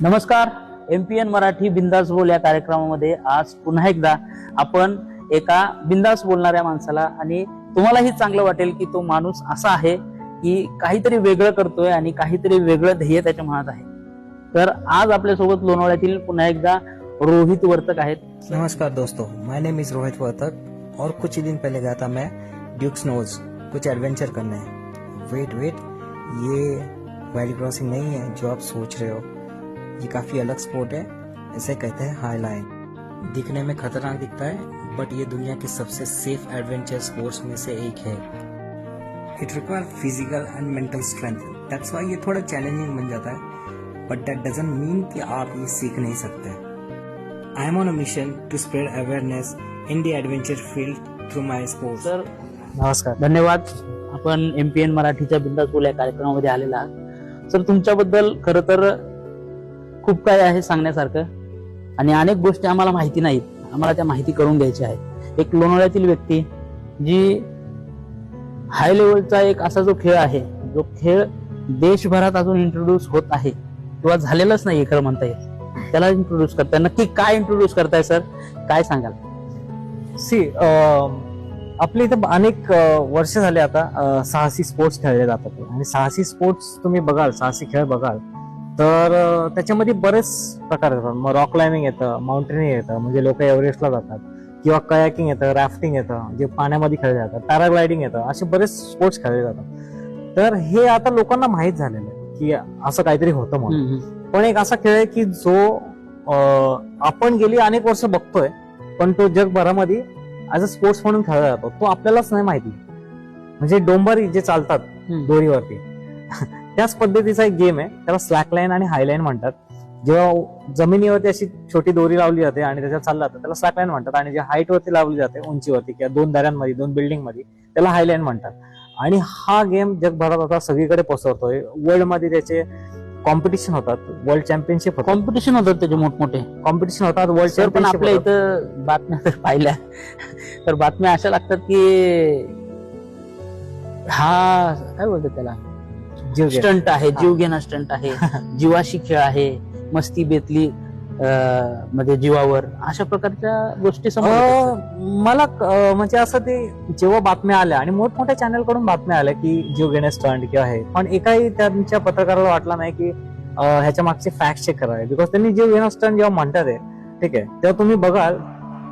नमस्कार. MPN मराठी बिंदास बोल या कार्यक्रमामध्ये आज पुन्हा एकदा आपण एका बिंदास बोलणाऱ्या माणसाला, आणि तुम्हालाही चांगलं वाटेल की तो माणूस असा आहे की काहीतरी वेगळं करतोय आणि काहीतरी वेगळं ध्येय त्याच्या मनात आहे. तर आज आपल्यासोबत लोणावळ्यातील पुन्हा एकदा रोहित वर्तक आहेत. नमस्कार दोस्तों, माय नेम इज रोहित वर्तक और कुछ ही दिन पहले गया था मैं ड्यूक्स नोज कुछ एडवेंचर करने. वेट, ये वैली क्रॉसिंग नहीं है जो आप सोच रहे हो. ये काफी अलग स्पोर्ट है. इसे कहते हैं हाई लाइन. दिखने में खतरनाक दिखता है, बट ये दुनिया के सबसे सेफ एडवेंचर स्पोर्ट्स में से एक है. It require physical end mental strength. That's व्हाई ये थोड़ा चैलेंजिंग बन जाता है, बट दैट डजंट मीन कि आप ये सीख नहीं सकते. I am on a mission to spread awareness in the adventure field through my sports. तर नमस्कार. धन्यवाद. आपण MPN मराठीच्या बिंदास बोल या कार्यक्रमामध्ये आलेला आहात. सर, तुमच्याबद्दल खरं तर खूप काय आहे सांगण्यासारखं, आणि अनेक गोष्टी आम्हाला माहिती नाहीत. आम्हाला त्या माहिती करून घ्यायच्या आहेत. एक लोणावळ्यातील व्यक्ती जी हाय लेवलचा एक असा जो खेळ आहे, जो खेळ देशभरात अजून इंट्रोड्यूस होत आहे किंवा झालेलंच नाही खरं म्हणता येईल, त्याला इंट्रोड्यूस करताय. नक्की काय इंट्रोड्यूस करताय सर, काय सांगाल? आपल्या इथं अनेक वर्ष झाले आता साहसी स्पोर्ट्स खेळले जातात, आणि साहसी स्पोर्ट्स तुम्ही बघाल, साहसी खेळ बघाल तर त्याच्यामध्ये बरेच प्रकार येतात. मग रॉक क्लाइम्बिंग येतं, माउंटेनिंग येतं, म्हणजे लोक एव्हरेस्टला जातात, किंवा कयाकिंग येतं, राफ्टिंग येतं जे पाण्यामध्ये खेळले जातात, पॅराग्लायडिंग येतं, असे बरेच स्पोर्ट्स खेळले जातात. तर हे आता लोकांना माहीत झालेलं आहे की असं काहीतरी होतं म्हणून. पण एक असा खेळ आहे की जो आपण गेली अनेक वर्ष बघतोय, पण तो जगभरामध्ये ऍज अ स्पोर्ट्स म्हणून खेळला जातो, तो आपल्यालाच नाही माहिती. म्हणजे डोंबारी जे चालतात दोरीवरती, त्याच पद्धतीचा एक गेम आहे. त्याला स्लॅक लाईन आणि हाय लाईन म्हणतात. जेव्हा जमिनीवरती अशी छोटी दोरी लावली जाते आणि त्याच्यात चालला जातं, त्याला स्लॅक लाईन म्हणतात. आणि जे हाईट वरती लावली जाते, उंचीवरती किंवा दोन दऱ्यांमध्ये, दोन बिल्डिंग मध्ये, त्याला हाय लाईन म्हणतात. आणि हा गेम जगभरात आता सगळीकडे पसरतोय. वर्ल्ड मध्ये त्याचे कॉम्पिटिशन होतात, वर्ल्ड चॅम्पियनशिप कॉम्पिटिशन होतात, त्याचे मोठमोठे कॉम्पिटिशन होतात, वर्ल्ड सर. पण चॅम्पियनशिप. आपल्या इथं बातम्या जर पाहिल्या तर बातम्या अशा लागतात की हा काय बोलतात त्याला, स्टंट आहे, जीव घेणा स्टंट आहे, जीवाशी खेळ आहे, मस्ती बेतली मध्ये जीवावर, अशा प्रकारच्या गोष्टी समोर मला म्हणजे असं ते जेव्हा बातम्या आल्या आणि मोठमोठ्या चॅनल कडून बातम्या आल्या की जीव घेणे स्टंट किंवा हे, पण एकाही त्यांच्या पत्रकाराला वाटला नाही की ह्याच्या मागचे फॅक्ट चेक करावे. बिकॉज त्यांनी जीव घेणं स्टंट जेव्हा म्हणतात ते, ठीक आहे, तेव्हा तुम्ही बघाल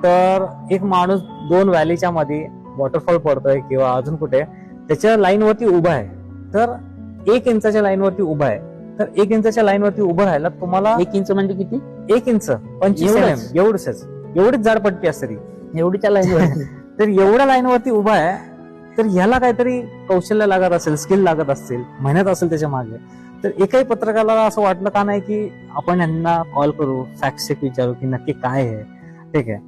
तर एक माणूस 2 व्हॅलीच्या मध्ये वॉटरफॉल पडतोय किंवा अजून कुठे त्याच्या लाईन वरती उभा आहे, तर 1 इंचाच्या लाईन वरती उभा आहे. तर 1 इंचाच्या लाईन वरती उभं राहायला तुम्हाला 1 इंच म्हणजे किती? 1 इंच 25 एवढंच, एवढीच जाड पट्टी असते ती, एवढीच्या लाईन. तर एवढ्या लाईन वरती उभा आहे, तर ह्याला काहीतरी कौशल्य लागत असेल, स्किल लागत असतील, मेहनत असेल त्याच्या मागे. तर एकाही पत्रकाराला असं वाटलं का नाही की आपण यांना कॉल करू, फॅक्ट चेक विचारू की नक्की काय आहे, ठीक आहे.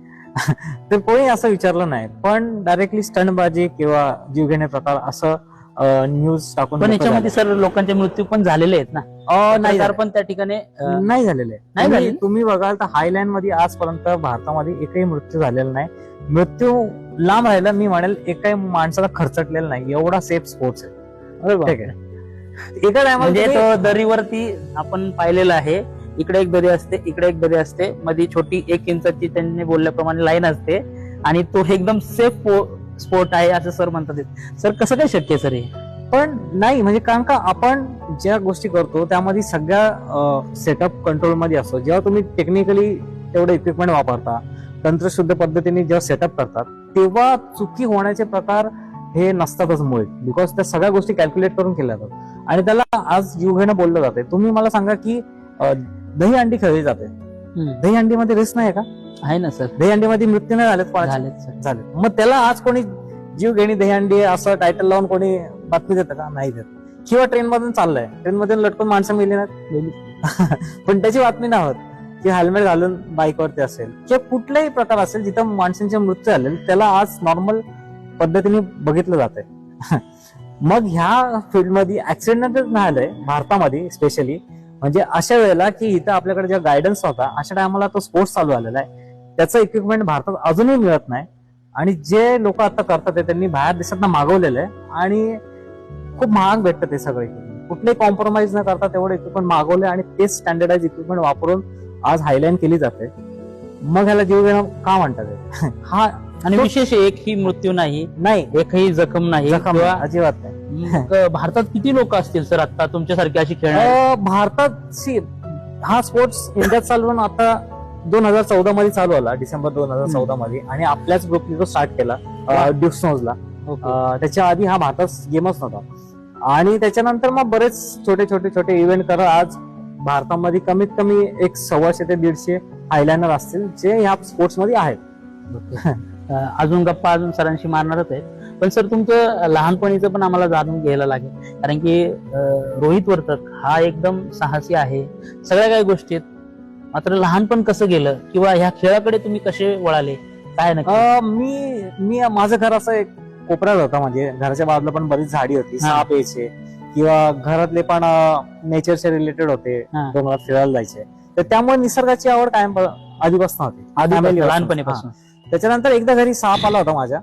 तर कोणी असं विचारलं नाही, पण डायरेक्टली स्टंटबाजी किंवा जीव घेणे प्रकार असं न्यूज टाकून. पण याच्यामध्ये सर लोकांचे मृत्यू पण झालेले आहेत ना? नाही, पण त्या ठिकाणी नाही झालेले. तुम्ही बघाल तर हायलाईन मध्ये आजपर्यंत भारतामध्ये एकही मृत्यू झालेला नाही. मृत्यू लांब राहिला, मी म्हणेल एकाही माणसाला खर्चटलेला नाही, एवढा सेफ स्पोर्ट्स आहे. ठीक आहे. एका टायमाला म्हणजे तो दरीवरती आपण पाहिलेलं आहे, इकडे एक दरी असते, इकडे एक दरी असते, मध्ये छोटी 1 इंचाची त्यांनी बोलल्याप्रमाणे लाईन असते, आणि तो एकदम सेफ स्पोर्ट आहे असं सर म्हणतात. सर, कसं काय शक्य सर हे? पण नाही, म्हणजे कारण का आपण ज्या गोष्टी करतो त्यामध्ये सगळ्या सेटअप कंट्रोल मध्ये असतो. जेव्हा तुम्ही टेक्निकली तेवढे इक्विपमेंट वापरता, तंत्रशुद्ध पद्धतीने जेव्हा सेटअप करतात, तेव्हा चुकी होण्याचे प्रकार हे नसतातच मुळे. बिकॉज त्या सगळ्या गोष्टी कॅल्क्युलेट करून केल्या जातात, आणि त्याला आज जीव घेणं बोललं जाते. तुम्ही मला सांगा की दही अंडी खेळली जाते, दही अंडीमध्ये रिस्क नाही का? आहे ना सर. दही अंडीमध्ये मृत्यू नाही झाले. मग त्याला आज कोणी जीव घेणी दही अंडी असं टायटल लावून कोणी बातमी देतं का? नाही देत. किंवा ट्रेन मधून चाललंय, ट्रेन मधून लटकून माणसं मेली नाही, पण त्याची बातमी नाही होत. की हेल्मेट घालून बाईकवरती असेल किंवा कुठलाही प्रकार असेल जिथं माणसांचे मृत्यू झाले, त्याला आज नॉर्मल पद्धतीने बघितलं जात आहे. मग ह्या फील्डमध्ये ऍक्सिडेंटच नाही आलंय भारतामध्ये स्पेशली. म्हणजे अशा वेळेला की इथं आपल्याकडे जेव्हा गायडन्स होता, अशा टायमाला तो स्पोर्ट्स चालू आलेला आहे. त्याचं इक्विपमेंट भारतात अजूनही मिळत नाही, आणि जे लोक आता करतात त्यांनी बाहेर देशात मागवलेलं आहे, आणि खूप महाग भेटतं ते सगळे. कुठलेही कॉम्प्रोमाइज न करता तेवढे इक्विपमेंट मागवले आणि तेच स्टँडर्डाइज इक्विपमेंट वापरून आज हायलाईन केली जाते. मग ह्याला जीव घेणं का म्हणतात हे? हा, आणि विशेष एकही मृत्यू नाही, नाही, एकही जखम नाही, जखम किंवा अजिबात नाही. मग भारतात किती लोक असतील सर आता तुमच्यासारखे अशी खेळणारे? भारतात हा स्पोर्ट्स इंडियात चालवून आता 2014 मध्ये चालू आला, डिसेंबर 2014 मध्ये, आणि आपल्याच ग्रुपने तो स्टार्ट केला ड्युसनोजला. त्याच्या आधी हा भारतात गेमच नव्हता. आणि त्याच्यानंतर मग बरेच छोटे छोटे छोटे इव्हेंट करत आज भारतामध्ये कमीत कमी 100 ते 150 हायलाइनर असतील जे ह्या स्पोर्ट्स मध्ये आहेत. अजून गप्पा अजून सरांशी मारणारच आहे, पण सर तुमचं लहानपणीचं पण आम्हाला जाणून घ्यायला लागेल, कारण की रोहित वर्तक हा एकदम साहसी आहे सगळ्या काही गोष्टीत. मात्र लहानपण कसं गेलं, किंवा ह्या खेळाकडे तुम्ही कसे वळाले, काय नक्की? मी माझं घर असं एक कोपऱ्यात होता, म्हणजे घराच्या बाजूला पण बरीच झाडी होती, साप यायचे, किंवा घरातले पण नेचरचे रिलेटेड होते, डोंगरात फिरायला जायचे. तर त्यामुळे निसर्गाची आवड कायम आधीपासून होती, लहानपणीपासून. त्याच्यानंतर एकदा घरी साप आला होता, माझ्या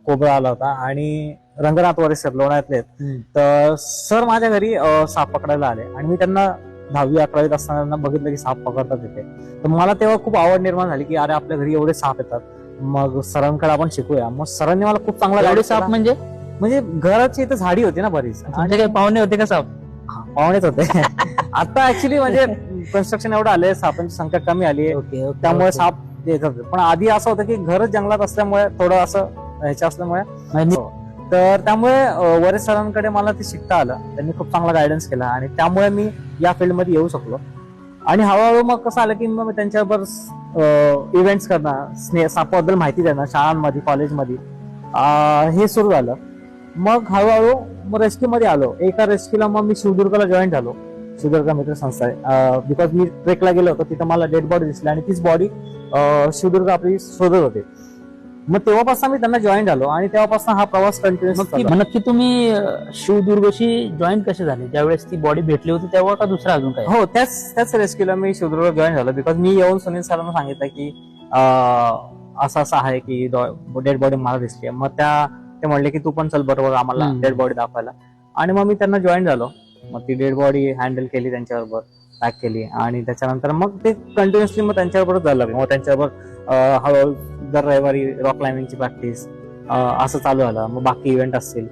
कोबरा आला होता, आणि रंगनाथ वरे सर लोणावळ्यातले, तर सर माझ्या घरी साप पकडायला आले, आणि मी त्यांना 10वी 11वीत असताना बघितलं की साप पकडतात तिथे. तर मला तेव्हा खूप आवड निर्माण झाली की अरे आपल्या घरी एवढे साप येतात, मग सरांकडे आपण शिकूया. मग सरांनी मला खूप चांगला एवढे साप म्हणजे घराची इथं झाडी होती ना बरीच, आणि काही पाहुणे होते का साप? पाहुणेच होते. आता ऍक्च्युली म्हणजे कन्स्ट्रक्शन एवढं आले, सापांची संख्या कमी आली, त्यामुळे साप येत होते. पण आधी असं होतं की घरच जंगलात असल्यामुळे थोडं असं ह्याच्या असल्यामुळे, तर त्यामुळे वरे सरांकडे मला ते शिकता आलं. त्यांनी खूप चांगला गायडन्स केला, आणि त्यामुळे मी या फील्डमध्ये येऊ शकलो. आणि हळूहळू मग कसं आलं की मग मी त्यांच्याबरोबर इव्हेंट्स करणं, सापाबद्दल माहिती देणं शाळांमध्ये, कॉलेजमध्ये, हे सुरू झालं. मग हळूहळू मग रेस्क्यू मध्ये आलो. एका रेस्क्यूला मग मी सिंधुदुर्गला जॉईन झालो, सिंधुदुर्ग मित्र संस्था आहे, बिकॉज मी ट्रेकला गेलो होतो, तिथं मला डेड बॉडी दिसली, आणि तीच बॉडी सिंधुदुर्ग आपली शोधत होते. मग तेव्हापासून मी त्यांना जॉईन झालो, आणि तेव्हापासून हा प्रवास कंटिन्युअस. नक्की तुम्ही शिवदुर्गशी जॉईन कसे झाले? ज्यावेळेस ती बॉडी भेटली होती तेव्हा, का दुसरा अजून काय? हो, त्याच रेस्क्यूला मी शिवदुर्ग जॉईन झालो, बिकॉज मी येऊन सुनील सरांना सांगितलं की असं असं आहे की डेड बॉडी मला दिसली. मग ते म्हणले की तू पण चल बरोबर आम्हाला डेड बॉडी दाखवायला, आणि मग मी त्यांना जॉईन झालो. मग ती डेड बॉडी हँडल केली, त्यांच्याबरोबर पॅक केली, आणि त्याच्यानंतर मग ते कंटिन्युअसली मग त्यांच्याबरोबर झालं. मग त्यांच्याबरोबर हळूहळू दर रविवारी रॉक क्लाइम्बिंगची प्रॅक्टिस असं चालू झालं. मग बाकी इव्हेंट असतील,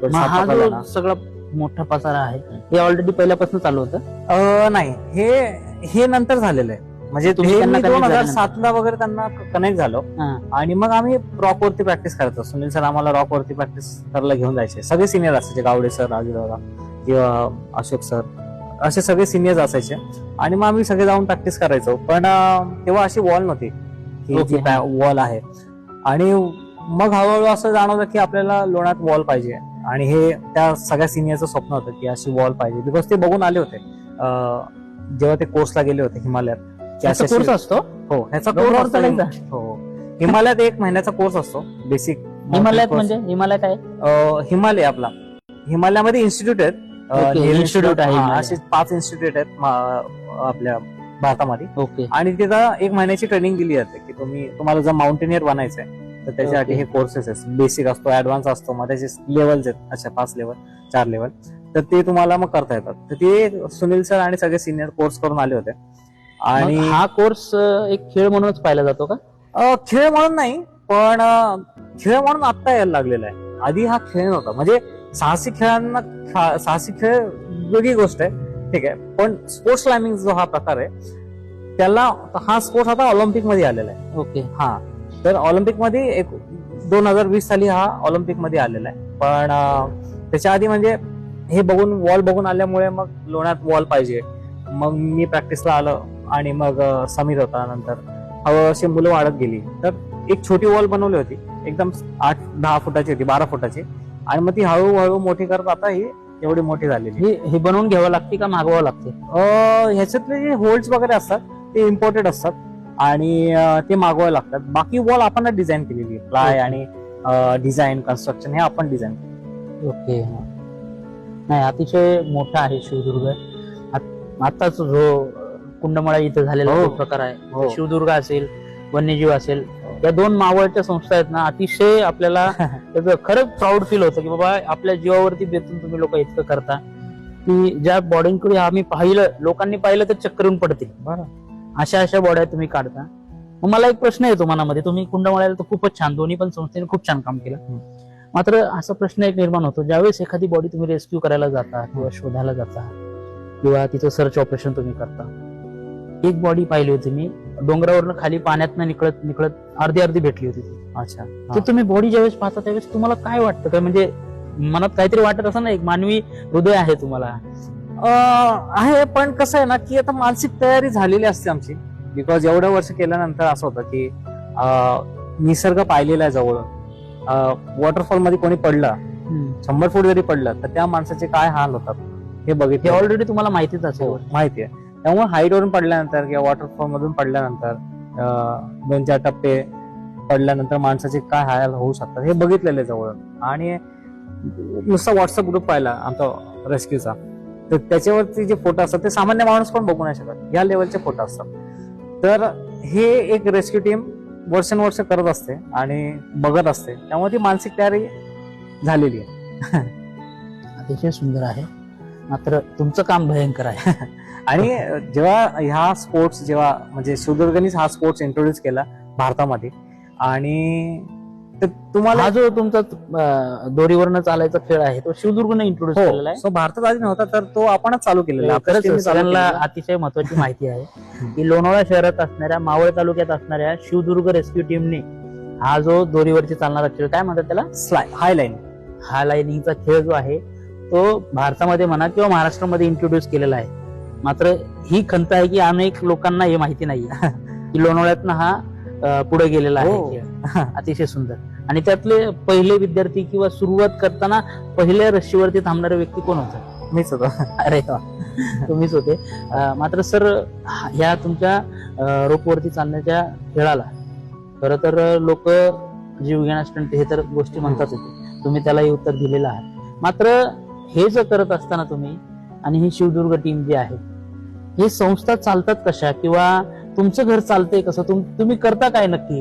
सगळा मोठा पसारा आहे, हे ऑलरेडी पहिल्यापासून चालू होतं? नाही, हे नंतर झालेलं आहे. म्हणजे 2007ला वगैरे त्यांना कनेक्ट झालो, आणि मग आम्ही रॉक वरती प्रॅक्टिस करायचो. सुनील सर आम्हाला रॉक वरती प्रॅक्टिस करायला घेऊन जायचे. सगळे सिनियर असायचे, गावडे सर, राजूदादा किंवा अशोक सर, असे सगळे सिनियर्स असायचे, आणि मग आम्ही सगळे जाऊन प्रॅक्टिस करायचो. पण तेव्हा अशी वॉल नव्हती, वॉल आहे. आणि मग हळूहळू असं जाणवलं की आपल्याला लोणात वॉल पाहिजे, आणि हे त्या सगळ्या सिनियरचं स्वप्न होतं की अशी वॉल पाहिजे. बिकॉज ते बघून आले होते जेव्हा ते कोर्सला गेले होते हिमालयात. कोर्स असतो? हो, ह्याचा कोर्स हो, हिमालयात 1 महिन्याचा कोर्स असतो बेसिक. हिमालयात म्हणजे हिमालय काय? हिमालय आपला, हिमालयामध्ये इन्स्टिट्यूट आहेत, इन्स्टिट्यूट आहे, असे 5 इन्स्टिट्यूट आहेत आपल्या भारतामध्ये. ओके. आणि तिथं 1 महिन्याची ट्रेनिंग दिली जाते की तुम्हाला जर माउंटेनियर बनायचंय तर त्याच्यासाठी हे कोर्सेस आहेत. बेसिक असतो, ऍडव्हान्स असतो, मग त्याचे लेवल्स आहेत, अशा 5 लेवल 4 लेवल, तर ते तुम्हाला मग करता येतात. तर ते सुनील सर आणि सगळे सिनियर कोर्स करून आले होते. आणि हा कोर्स एक खेळ म्हणूनच पाहिला जातो का? खेळ म्हणून नाही, पण खेळ म्हणून आता यायला लागलेला आहे. आधी हा खेळ नव्हता. म्हणजे साहसी खेळ वेगळी गोष्ट आहे, ठीक आहे, पण स्पोर्ट्स क्लाइम्बिंग जो हा प्रकार आहे त्याला, हा स्पोर्ट्स आता ऑलिम्पिक मध्ये आलेला आहे. ओके. हा, तर ऑलिम्पिक मध्ये 2020 साली हा ऑलिम्पिक मध्ये आलेला आहे. पण त्याच्या आधी म्हणजे हे वॉल बघून आल्यामुळे मग लोण्यात वॉल पाहिजे. मग मी प्रॅक्टिसला आलो, आणि मग समीर होता. नंतर हळूहळू अशी मुलं वाढत गेली, तर एक छोटी वॉल बनवली होती, एकदम 8-10 फुटाची होती, 12 फुटाची, आणि मग ती हळूहळू मोठी करत आता ही एवढी मोठी झालेली. हे बनवून घ्यावं लागते का मागवावं लागते? ह्याच्यातले जे होल्ड्स वगैरे असतात ते इम्पोर्टेड असतात, आणि ते मागवावे लागतात. बाकी वॉल आपण डिझाईन केलेली, प्लाय आणि डिझाईन कन्स्ट्रक्शन हे आपण डिझाईन केलं. ओके. नाही, अतिशय मोठा आहे शिवदुर्ग. आताच जो कुंडमळा इथे झालेला प्रकार आहे, शिवदुर्ग असेल, वन्यजीव असेल, या 2 मावळच्या संस्था आहेत ना, अतिशय आपल्याला त्याचं खरंच प्राऊड फील होतं की बाबा आपल्या जीवावरती बेतून तुम्ही लोक इतकं करता. की ज्या बॉडींकडे आम्ही पाहिलं, लोकांनी पाहिलं तर चक्कर येऊन पडतील, बरं. अशा बॉड्या तुम्ही काढता. मग मला एक प्रश्न येतो मनामध्ये, तुम्ही कुंडमाळ्याला तर खूपच छान, दोन्ही पण संस्थेने खूप छान काम केलं. मात्र असा प्रश्न एक निर्माण होतो, ज्यावेळेस एखादी बॉडी तुम्ही रेस्क्यू करायला जाता किंवा शोधायला जाता किंवा तिचं सर्च ऑपरेशन तुम्ही करता, एक बॉडी पाहिली होती मी, डोंगरावरनं खाली पाण्यातनं निकळत अर्धी भेटली होती ती. अच्छा. तर तुम्ही बॉडी ज्यावेळेस पाहता त्यावेळेस तुम्हाला काय वाटतं, काय म्हणजे मनात काहीतरी वाटत असं ना, एक मानवी हृदय आहे तुम्हाला? आहे, पण कसं आहे ना, की आता मानसिक तयारी झालेली असते आमची. बिकॉज एवढं वर्ष केल्यानंतर असं होतं की निसर्ग पाहिलेला आहे जवळ. वॉटरफॉल मध्ये कोणी पडला, 100 फूट जरी पडलं तर त्या माणसाचे काय हाल होतात हे हे बघितलं. ऑलरेडी तुम्हाला माहितीच असेल. माहिती आहे. त्यामुळे हाईट वरून पडल्यानंतर किंवा वॉटरफॉल मधून पडल्यानंतर 2-4 टप्पे पडल्यानंतर माणसाचे काय हाल होऊ शकतात हे बघितलेलं आहे जवळ. आणि नुसता व्हॉट्सअप ग्रुप पाहिला आमचा रेस्क्यूचा, तर त्याच्यावरती जे फोटो असतात ते सामान्य माणूस पण बघू नाही शकत, या लेवलचे फोटो असतात. तर हे एक रेस्क्यू टीम वर्षानुवर्ष करत असते आणि बघत असते, त्यामुळे ती मानसिक तयारी झालेली आहे. अतिशय सुंदर आहे, मात्र तुमचं काम भयंकर आहे. आणि जेव्हा ह्या स्पोर्ट्स म्हणजे शिवदुर्गनीच हा स्पोर्ट्स इंट्रोड्यूस केला भारतामध्ये, आणि तुम्हाला हा जो तुमचा दोरीवरनं चालायचा खेळ आहे तो शिवदुर्गने इंट्रोड्यूस केलेला आहे. तो भारतात आधी नव्हता, तर तो आपणच चालू केलेला आहे. खरंच सगळ्यांना अतिशय महत्वाची माहिती आहे की लोणावळा शहरात असणाऱ्या, मावळ तालुक्यात असणाऱ्या शिवदुर्ग रेस्क्यू टीमने हा जो दोरीवरती चालणारा खेळ, काय म्हणतात त्याला, हाय लाईनिंगचा खेळ जो आहे तो भारतामध्ये म्हणा किंवा महाराष्ट्रामध्ये इंट्रोड्यूस केलेला आहे. मात्र ही खंत आहे की अनेक लोकांना हे माहिती नाहीये की लोणावळ्यातनं हा पुढे गेलेला आहे खेळ. अतिशय सुंदर. आणि त्यातले पहिले विद्यार्थी किंवा सुरुवात करताना पहिल्या रस्सीवरती थांबणारे व्यक्ती कोण होतं? मीच होतो. अरे वा, तुम्हीच होते. मात्र सर, ह्या तुमच्या रोपवरती चालण्याच्या खेळाला खरं तर लोक जीव घेणा स्टंट हे तर गोष्टी म्हणतात होते, तुम्ही त्यालाही उत्तर दिलेलं आहे. मात्र हे जर करत असताना तुम्ही आणि ही शिवदुर्ग टीम जी आहे, हे संस्था चालतात कशा किंवा तुमचं घर चालतंय कसं, तुम्ही करता काय नक्की,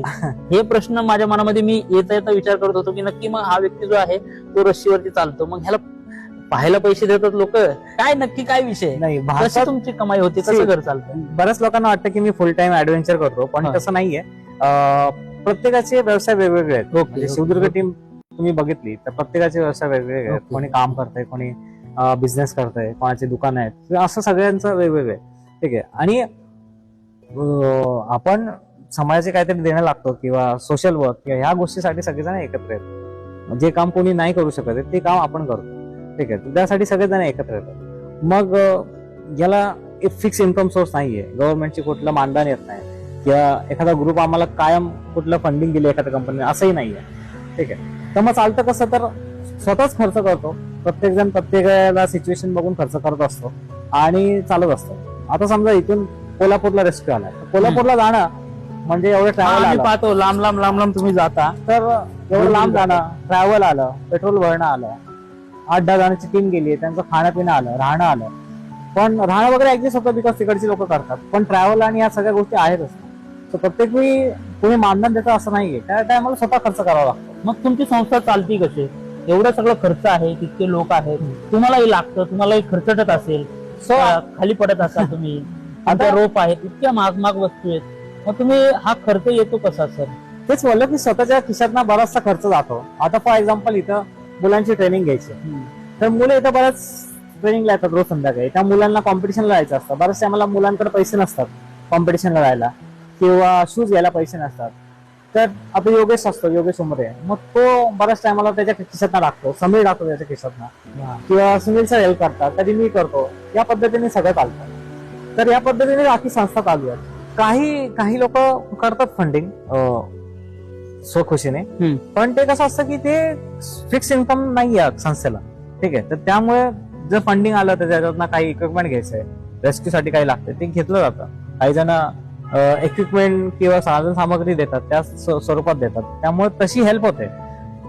हे प्रश्न माझ्या मनामध्ये मी येता विचार करत होतो की नक्की मग हा व्यक्ती जो आहे तो रस्सीवरती चालतो, मग ह्याला पाहायला पैसे देतात लोक, काय नक्की काय विषय नाही, कशी तुमची कमाई होती, कसं घर चालतं? बऱ्याच लोकांना वाटतं की मी फुल टाइम ऍडव्हेंचर करतो, पण तसं नाहीये. प्रत्येकाचे व्यवसाय वेगवेगळे आहेत. म्हणजे शिवदुर्ग टीम तुम्ही बघितली तर प्रत्येकाचे व्यवसाय वेगवेगळे आहेत. कोणी काम करतंय, कोणी बिझनेस करतंय, कोणाचे दुकान आहेत, असं सगळ्यांचं वेगवेगळे. ठीक आहे. आणि आपण समाजाचे काहीतरी देणं लागतो किंवा सोशल वर्क किंवा ह्या गोष्टीसाठी सगळेजण एकत्र येतात. जे काम कोणी नाही करू शकत ते काम आपण करतो. ठीक आहे. त्यासाठी सगळेजण एकत्र येतात. मग याला एक फिक्स इन्कम सोर्स नाहीये, गव्हर्नमेंटची कुठलं मानधन येत नाही किंवा एखादा ग्रुप आम्हाला कायम कुठलं फंडिंग दिली एखाद्या कंपनीने, असंही नाहीये. ठीक आहे. तर मग चालतं कसं, तर स्वतःच खर्च करतो. प्रत्येक जण प्रत्येकाला सिच्युएशन बघून खर्च करत असतो आणि चालत असतो. आता समजा इथून कोल्हापूरला रेस्क्यू आला, कोल्हापूरला जाणं म्हणजे एवढं ट्रॅव्हल आलं, पाहतो लांब लांब तुम्ही जाता, तर एवढं लांब जाणं, ट्रॅव्हल आलं, पेट्रोल भरणं आलं, 8-10 जणांची टीम गेली, त्यांचं खाणं पिणं आलं, राहणं आलं. पण राहणं वगैरे ऍडजस्ट होतं बिकॉज तिकडची लोक करतात, पण ट्रॅव्हल आणि या सगळ्या गोष्टी आहेतच. तर प्रत्येक वेळी कोणी मानधन देतं असं नाहीये, त्या टायमाला स्वतः खर्च करावा लागतो. मग तुमची संस्था चालती कशी? एवढं सगळं खर्च आहे, तितके लोक आहेत, तुम्हालाही लागतं, तुम्हालाही खर्चटत असेल, खाली पडत असाल तुम्ही, आता रोप आहेत, इतक्या महाग वस्तू आहेत, मग तुम्ही हा खर्च येतो कसा सर? तेच बोललं की स्वतःच्या खिशातनं बराचसा खर्च जातो. आता फॉर एक्झाम्पल इथं मुलांची ट्रेनिंग घ्यायची, तर मुलं इथं बऱ्याच ट्रेनिंगला येतात रोज संध्याकाळी. त्या मुलांना कॉम्पिटिशनला जायचं असतं. बऱ्याचशा आम्हाला मुलांकडे पैसे नसतात कॉम्पिटिशनला जायला किंवा शूज घ्यायला पैसे नसतात. तर आपला योगेश असतो, योगेश उमरे, मग तो बऱ्याच टायमाला त्याच्या खिशातनं लागतो, समीर टाकतो त्याच्या खिशातनं, किंवा सुनील सर हेल्प करतात, कधी मी करतो. या पद्धतीने सगळं चालतं. तर या पद्धतीने आखी संस्था चालू आहे. काही लोक करतात फंडिंग स्वखुशीने, पण ते कसं असतं की ते फिक्स इन्कम नाही आहे संस्थेला. ठीक आहे. तर त्यामुळे जर फंडिंग आलं तर त्याच्यातनं काही इक्विपमेंट घ्यायचंय, रेस्क्यू साठी काही लागतं ते घेतलं जातं. काही जण इक्विपमेंट किंवा साधन सामग्री देतात, त्या स्वरूपात देतात, त्यामुळे तशी हेल्प होते.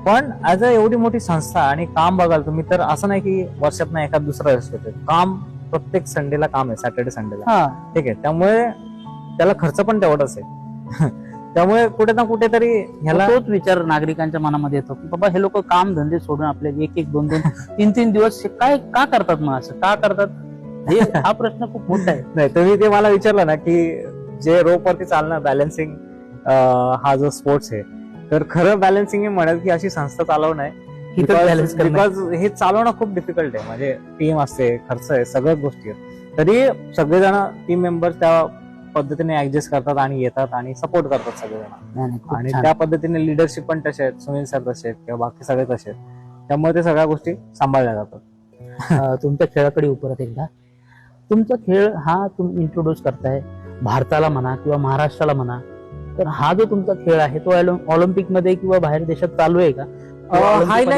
पण ऍज अ एवढी मोठी संस्था आणि काम बघाल तुम्ही, तर असं नाही की वर्षातनं एखाद दुसरा रेस्क्यू होते. काम प्रत्येक संडेला काम आहे, सॅटर्डे संडेला. ठीक आहे. त्यामुळे त्याला खर्च पण तेवढाच आहे. त्यामुळे कुठे ना कुठेतरी ह्याला तोच विचार नागरिकांच्या मनामध्ये येतो की बाबा हे लोक काम धंदे सोडून आपले 1-1, 2-2, 3-3 दिवस काय का करतात, मग असं का करतात हा प्रश्न खूप मोठा आहे. नाही, तुम्ही ते मला विचारलं ना की जे रोप वरती चालणं बॅलन्सिंग हा जो स्पोर्ट्स आहे, तर खरं बॅलन्सिंग हे म्हणत की अशी संस्था चालवणं आहे balance करणं. बिकॉज हे चालवणं खूप डिफिकल्ट आहे. म्हणजे टीम असते, खर्च आहे, सगळ्याच गोष्टी आहेत. तरी सगळेजण टीम मेंबर त्या पद्धतीने ऍडजस्ट करतात आणि येतात आणि सपोर्ट करतात सगळेजण. नाही, खूप आणि छान. त्या पद्धतीने लिडरशिप पण तसे आहेत, सुनील सर तसे आहेत किंवा बाकी सगळे तसे आहेत. त्यामुळे ते सगळ्या गोष्टी सांभाळल्या जातात. तुमच्या खेळाकडे येऊ परत एकदा. तुमचा खेळ हा तुम्ही इंट्रोड्यूस करताय भारताला म्हणा किंवा महाराष्ट्राला म्हणा, तर हा जो तुमचा खेळ आहे तो ऑलिम्पिक मध्ये किंवा बाहेर देशात चालू आहे का?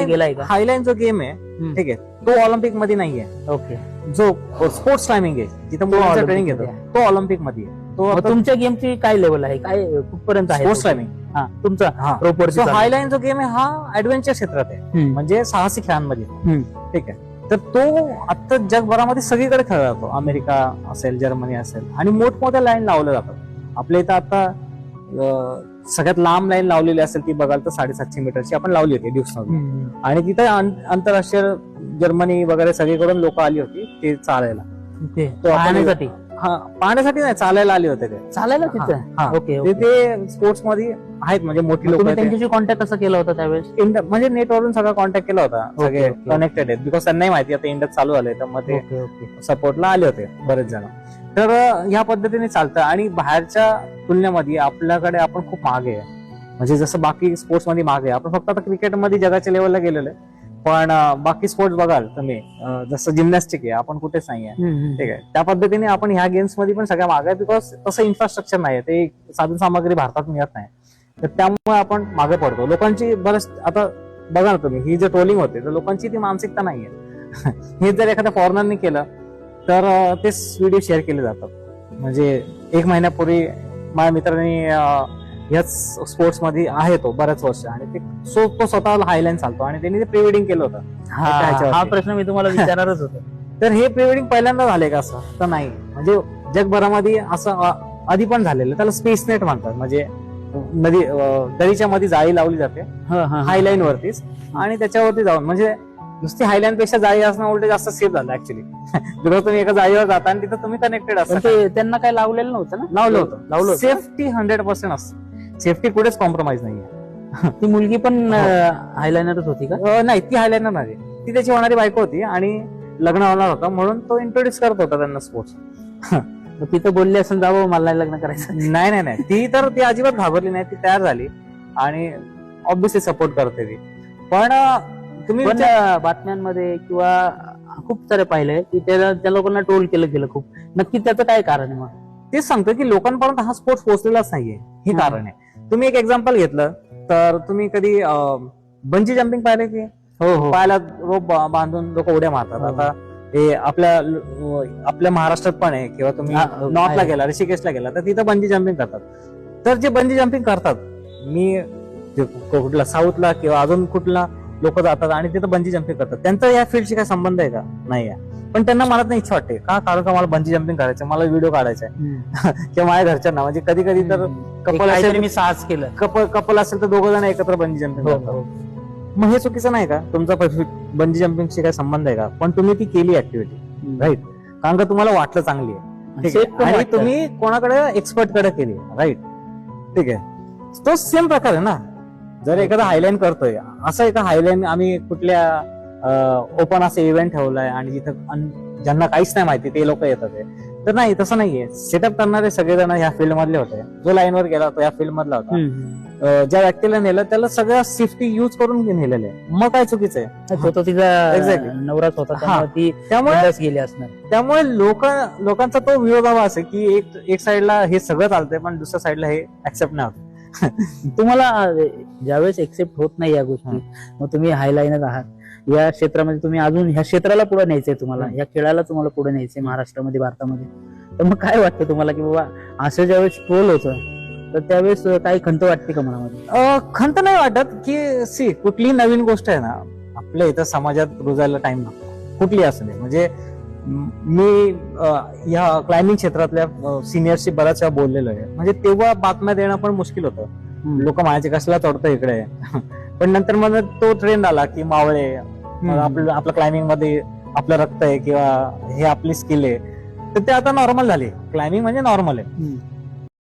गेलाय का? हायलाईन जो गेम आहे, ठीक आहे, तो ऑलिम्पिक मध्ये नाहीये. ओके. जो स्पोर्ट्स क्लाइम्बिंग आहे जिथं मुलांचं ट्रेनिंग घेतो तो ऑलिम्पिक मध्ये आहे. तो मग तुमच्या गेमची काय लेवल आहे, काय कुठपर्यंत आहे स्पोर्ट्स क्लाइम्बिंग. हा तुमचा सो हायलाईन जो गेम आहे हा ऍडव्हेंचर क्षेत्रात आहे, म्हणजे साहसी खेळांमध्ये. ठीक आहे. तर तो आता जगभरामध्ये सगळीकडे खेळला जातो. अमेरिका असेल, जर्मनी असेल, आणि मोठमोठ्या लाईन लावल्या जातात. आपल्या इथं आता सगळ्यात लांब लाईन लावलेली असेल ती बघाल तर 750 मीटरची आपण लावली होती ड्युक्समध्ये. आणि तिथे आंतरराष्ट्रीय जर्मनी वगैरे सगळीकडून लोक आली होती ते चालायला. पाहण्यासाठी? हा, पाहण्यासाठी नाही, चालायला आले होते ते. चालायला तिथं? ओके. ते स्पोर्ट्स मध्ये आहेत, म्हणजे मोठी लोक. त्यांच्याशी कॉन्टॅक्ट कसा केला होता त्यावेळेस? म्हणजे नेटवरून सगळा कॉन्टॅक्ट केला होता. सगळे कनेक्टेड आहेत, बिकॉज त्यांनाही माहिती आता इंडियात चालू झालंय, तर मग ते सपोर्टला आले होते बरेच जण. तर ह्या पद्धतीने चालतं. आणि बाहेरच्या तुलनेमध्ये आपल्याकडे आपण खूप मागे आहे. म्हणजे जसं बाकी स्पोर्ट्स मध्ये मागे आहे, आपण फक्त आता क्रिकेटमध्ये जगाच्या लेवलला गेलेलो आहे. पण बाकी स्पोर्ट्स बघाल तुम्ही, जसं जिम्नॅस्टिक आहे, आपण कुठेच नाही आहे. ठीक आहे. त्या पद्धतीने आपण ह्या गेम्स मध्ये पण सगळ्या मागे आहे, बिकॉज तसं इन्फ्रास्ट्रक्चर नाही, ते साधन सामग्री भारतात मिळत नाही. तर त्यामुळे आपण मागे पडतो. लोकांची बरंच आता बघा ना तुम्ही, ही जे ट्रोलिंग होते, तर लोकांची ती मानसिकता नाहीये. हे जर एखाद्या फॉरेनरने केलं तर ते व्हिडिओ शेअर केले जातात. म्हणजे 1 महिन्यापूर्वी माझ्या मित्रांनी याच स्पोर्ट्स मध्ये आहे तो बऱ्याच वर्ष, आणि तो स्वतःला हायलाईन चालतो, आणि त्यांनी ते प्री वेडिंग केलं होतं. हा प्रश्न मी तुम्हाला विचारणारच होतो. तर हे प्री वेडिंग पहिल्यांदा झालंय का? असं तर नाही. म्हणजे जगभरामध्ये असं आधी पण झालेलं. त्याला स्पेस नेट म्हणतात. म्हणजे नदी दरीच्या मध्ये जाळी लावली जाते हायलाईन वरतीच, आणि त्याच्यावरती जाऊन, म्हणजे नुसती हायलाईन पेक्षा जाळी असणं उलट जास्त सेफ झालं ऍक्च्युली. बिकॉज तुम्ही एका जाळीवर जाता आणि तिथं तुम्ही कनेक्टेड असता. त्यांना काय लावलेलं नव्हतं ना? लावलं. सेफ्टी 100% असतं. सेफ्टी कुठेच कॉम्प्रोमाइज नाहीये. ती मुलगी पण हायलाइनरच होती का? नाही, ती हायलाइनर नाही, ती त्याची होणारी बायको होती, आणि लग्न होणार होता म्हणून तो इंट्रोड्यूस करत होता त्यांना स्पोर्ट्स. तिथं बोलली असेल जावं मला लग्न करायचं. नाही, ती अजिबात घाबरली नाही. ती तयार झाली आणि ऑब्व्हियसली सपोर्ट करते ती. पण तुम्ही बातम्यांमध्ये किंवा खूप सारे पाहिलंय की त्या लोकांना ट्रोल केलं गेलं खूप. नक्की त्याचं काय कारण आहे? मग तेच सांगतो की लोकांपर्यंत हा स्पोर्ट्स पोहोचलेलाच नाहीये, हे कारण आहे. तुम्ही एक एक्झाम्पल घेतलं तर तुम्ही कधी बंजी जम्पिंग पाहिले की? हो. पायाला रोप बांधून लोक उड्या मारतात. आता हे आपल्या महाराष्ट्रात पण आहे, किंवा तुम्ही नॉर्थला गेला, ऋषिकेशला गेला, तर तिथं बंजी जम्पिंग करतात. तर जे बंजी जम्पिंग करतात, मी कुठला साऊथला किंवा अजून कुठला लोक जातात आणि तिथं बंजी जम्पिंग करतात, त्यांचा या फील्डशी काय संबंध आहे का? नाही आहे. पण त्यांना मनात नाही इच्छा वाटते का? कारण का मला बंजी जम्पिंग करायचं, मला व्हिडिओ काढायचा आहे. किंवा माझ्या घरच्यांना, म्हणजे कधी कधी तर कपल असेल, मी साहस केलं, कपल असेल तर 2 जण एकत्र बंजी जम्पिंग करतात. मग हे चुकीचं नाही का? तुमचा बंजी जम्पिंगशी काय संबंध आहे का? पण तुम्ही ती केली ऍक्टिव्हिटी, राईट? कारण का तुम्हाला वाटलं चांगली आहे, ठीक आहे, आणि तुम्ही कोणाकडे एक्सपर्ट कडे केली, राईट? ठीक आहे. तो सेम प्रकार आहे ना. जर एखादा हायलाईन करतोय, असं एका हायलाईन आम्ही कुठल्या ओपन असे इव्हेंट ठेवलाय आणि जिथं ज्यांना काहीच नाही माहिती ते लोक येतात, तर नाही, तसं नाहीये. सेटअप करणारे सगळेजण ह्या फील्ड मधले होते. जो लाईनवर गेला तो या फील्ड मधला होता. ज्या व्यक्तीला नेलं त्याला सगळ्या सेफ्टी युज करून नेलेलं आहे. मग काय चुकीचं आहे? तो तिचा नवराच होता, त्यामुळे गेले असणार. त्यामुळे लोकांचा तो विरोधाभास आहे की एक साईडला हे सगळं चालतंय, पण दुसऱ्या साईडला हे ऍक्सेप्ट नाही होत. तुम्हाला ज्यावेळेस एक्सेप्ट होत नाही या गोष्टी, मग तुम्ही हायलाइनर आहात या क्षेत्रामध्ये, तुम्ही अजून ह्या क्षेत्राला पुढे न्यायचंय, तुम्हाला या खेळाला तुम्हाला पुढे न्यायचंय महाराष्ट्रामध्ये, भारतामध्ये, तर मग काय वाटतं तुम्हाला की बाबा असं ज्यावेळेस ट्रोल होतं तर त्यावेळेस काही खंत वाटते का मनामध्ये? खंत नाही वाटत की कुठली नवीन गोष्ट आहे ना, आपल्या इथं समाजात रुजायला टाइम लागतो, कुठली असू दे. म्हणजे मी या क्लाइम्बिंग क्षेत्रातल्या सिनियर्सशी बऱ्याच वेळा बोललेलो आहे. म्हणजे तेव्हा बातम्या देणं पण मुश्किल होतं. लोक म्हणायचे कसला चढतं इकडे. पण नंतर मग तो ट्रेंड आला की मावळे, आपलं क्लाइम्बिंग मध्ये आपलं रक्त आहे किंवा हे आपली स्किल आहे, तर ते आता नॉर्मल झाली. क्लाइम्बिंग म्हणजे नॉर्मल आहे.